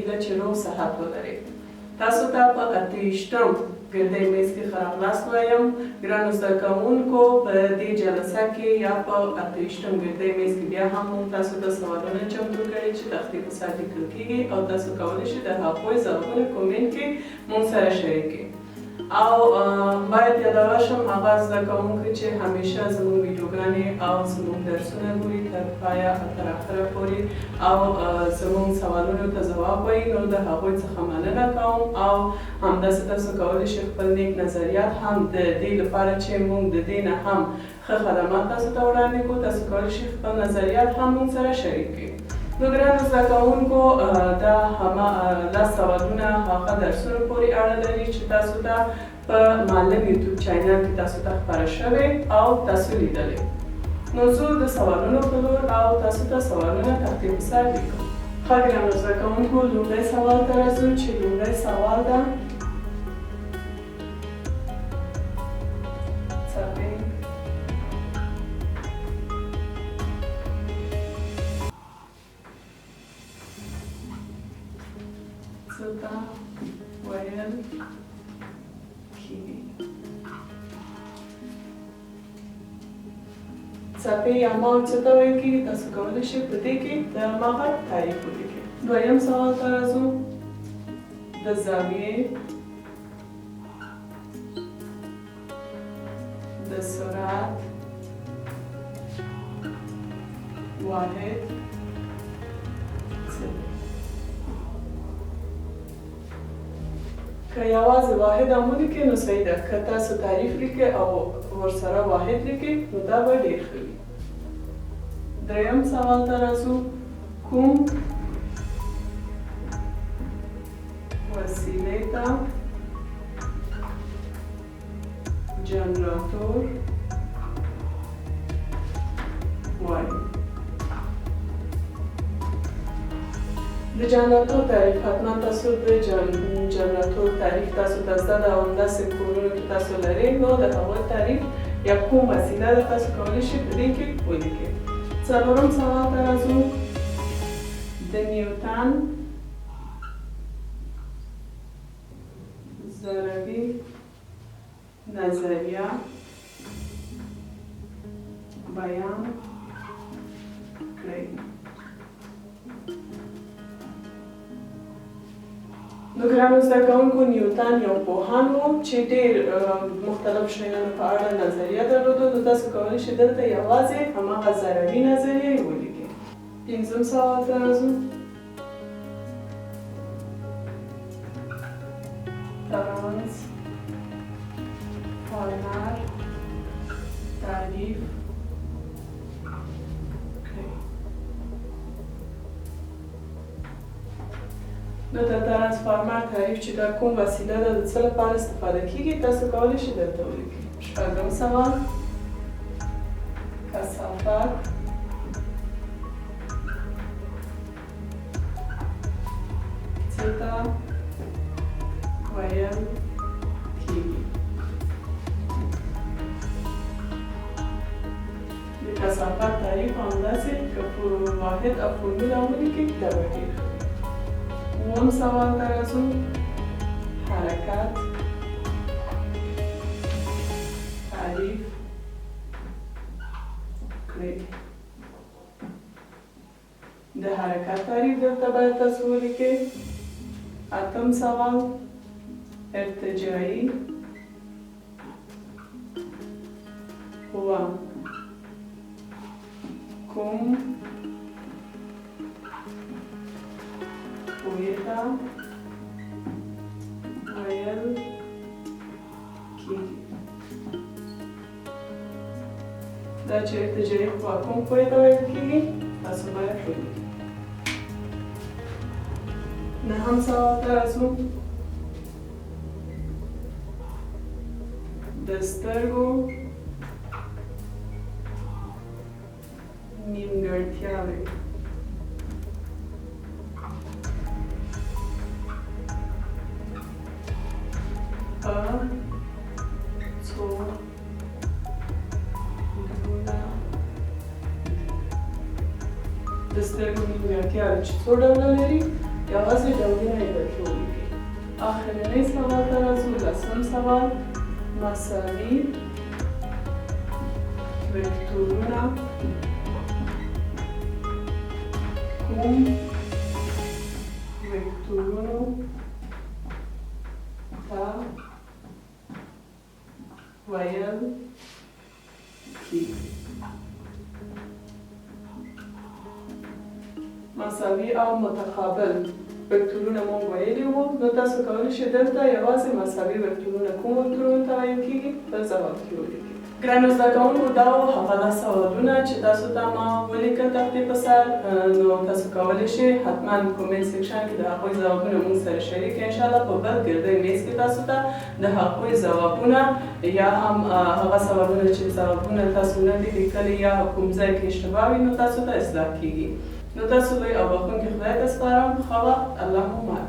هیله چې روغ صحت ولرئ. تاسو ته په 28م ګردۍ میز کې ښه راغلاست وایم. ګرانو زده کوونکو، په دې جلسه کې یا په 28م ګردۍ میز کې بیا هم موږ تاسو ته سوالونه چمتو کړي چې تختې په سر لیکل کېږي او تاسو کولی شئ د هغوی ځوابونه کومنټ کې موږ سره شریک کړئ. او باید یادوه شم هغه زده کوونکي چې همیشه زموږ ویډیوګانې او زموږ درسونه ګوري تر پایه تر اخره پورې او زموږ سوالونو ته ځواب وایي، نو د هغوی څخه مننه کوم. او همداسې تاسو کولی شئ خپل نیک نظریات هم د دې لپاره چې موږ د دې نه هم ښه خدمات تاسو ته وړاندې کړو، تاسو کولی شئ خپل نظریات هم موږ سره شریک کړئ. نو ګرانو زده کوونکو، دا همه 10 سوالونه هغه درسونو پورې اړه لري چې تاسو ته په معلم یوټیوب چینل کې تاسو ته خپاره شوی او تاسو لیدلی. نو زه د سوالونو په لور او تاسو ته سوالونه تختې په سر لیکم. ښه ګرانو زده کوونکو، لومړی سوال ته راځو چې لومړی سوال ده څه ویل کېږي. څپې یا موج څه ته ویل کېږي؟ تاسو کولی شئ په دې کې د هغه تعریف ولیکئ. دویم سوال ته راځو. د زاویې د سرعت واحد که یوازې واحد هم ولیکئ نو صحیح ده، که تاسو تعریف لیکئ او ورسره واحد لیکئ نو دا به ډېر ښه وي. دریم سوال ته راځو. کوم وسیلې ته جنراتور وایي؟ د جنراتور تعریف حتما تاسو د جنراتور تعریف تاسو ته زده ده او همداسې کورونو کې تاسو لرئ، نو د هغوی تعریف یا کوم وسیله ده تاسو کولی شئ په دې کې ولیکئ. څلورم سوال ته راځو. د نیوټن ضربي نظریه بیان کړئ. نو ګرانو زده کوونکو، نیوټن یو پوهان و چې ډېر مختلف شیانو په اړه نظریه درلوده، نو تاسو کولی شئ دلته یوازې هماغه ضربي نظریه یې ولیکئ. پنځم سوال ته راځو. ترانسفارمر تعریف نو د ترانسفارمر تعریف چې دا کوم وسیله ده د څه لپاره استفاده کیږي تاسو کولی شئ دلته ولیکئ. شپږم سوال. کثافت څه ته ویل کیږي؟ د کثافت تعریف همداسې که واحد او فورموله ولیکئ دا به ډېر ښه. اووم سوال ته راځو. حرکت تعریف کړئ. د حرکت تعریف دلته باید تاسو ولیکئ. اتم سوال. ارتجاعي قوه کوم قوې ته ویل کېږي؟ دا چې ارتجاعي قوه کوم قوې ته ویل کېږي تاسو باید ولیکئ. نهم سوال ته راځو. د سترګو نیمګړتیاوې په څو ډوله د سترګو نیمګړتیاوې چې څو ډوله لري یوازې ډولونه یې درته ولیکئ. آخرنی سوال ته راځو. لسم سوال: مساوي وکتورونه کوم وکتورونو ته ویل کیږي؟ مساوي او متقابل وکتورونه مونږ ویلي وو، نو تاسو کولی شئ دلته یوازې مساوي وکتورونه کوم وکتورونو ته ویل کیږي په ځواب کې ولیکئ. ګرانو زده کوونکو، دا وو هغه سوالونه چې تاسو ته ما ولیکل تختې په سر. نو تاسو کولی شئ حتما کومنټ سیکشن کې د هغوی ځوابونه مونږ سره شریک کړئ. انشاءالله په بل ګردی میز کې تاسو ته د هغوی ځوابونه یا هم هغه سوالونه چې ځوابونه تاسو نه دي لیکلي یا کوم ځای کې اشتباه وي نو تاسو ته اصلاح کیږي. نو تاسو لوی او بخښونکي خدای ته سپارم. ښه وخت. الله مو مل.